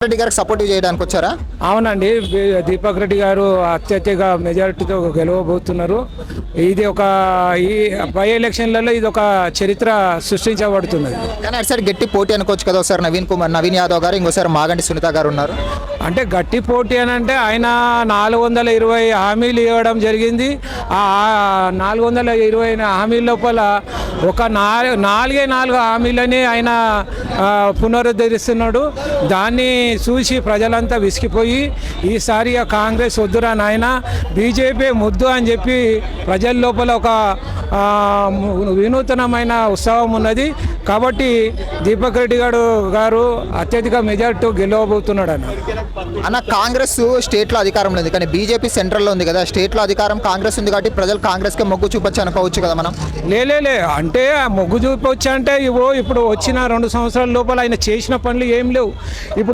రెడ్డి గారికి సపోర్ట్ చేయడానికి వచ్చారా? అవునండి, దీపక్ రెడ్డి గారు అత్యధిక మెజారిటీతో గెలవబోతున్నారు. ఇది ఒక ఈ బై ఎలక్షన్లలో ఇది ఒక చరిత్ర సృష్టించబడుతున్నది. కానీ అటు సైడ్ గట్టి పోటీ అనుకోవచ్చు కదా. ఒకసారి నవీన్ యాదవ్ గారు, ఇంకోసారి మాగంటి సునీత గారు ఉన్నారు. అంటే గట్టి పోటీ అని అంటే ఆయన 420 హామీలు ఇవ్వడం జరిగింది. ఆ 420 హామీల లోపల ఒక 4 హామీలని ఆయన పునరుద్ధరిస్తున్నాడు. దాన్ని చూసి ప్రజలంతా విసిగిపోయి ఈసారి కాంగ్రెస్ వద్దురా నాయన, బీజేపీ ముద్దు అని చెప్పి ప్రజల లోపల ఒక వినూతనమైన ఉత్సవం ఉన్నది. కాబట్టి దీపక్ రెడ్డి గారు అత్యధిక మెజార్టీ గెలవబోతున్నాడు అన్న. కాంగ్రెస్ స్టేట్లో అధికారంలో ఉంది, కానీ బీజేపీ సెంట్రల్లో ఉంది కదా. స్టేట్లో అధికారం కాంగ్రెస్ ఉంది కాబట్టి ప్రజలు కాంగ్రెస్కే మొగ్గు చూపొచ్చు అనుకోవచ్చు కదా మనం. లే అంటే మొగ్గు చూపొచ్చు అంటే ఇప్పుడు వచ్చిన 2 సంవత్సరాల లోపల ఆయన చేసిన పనులు ఏం లేవు. ఇప్పుడు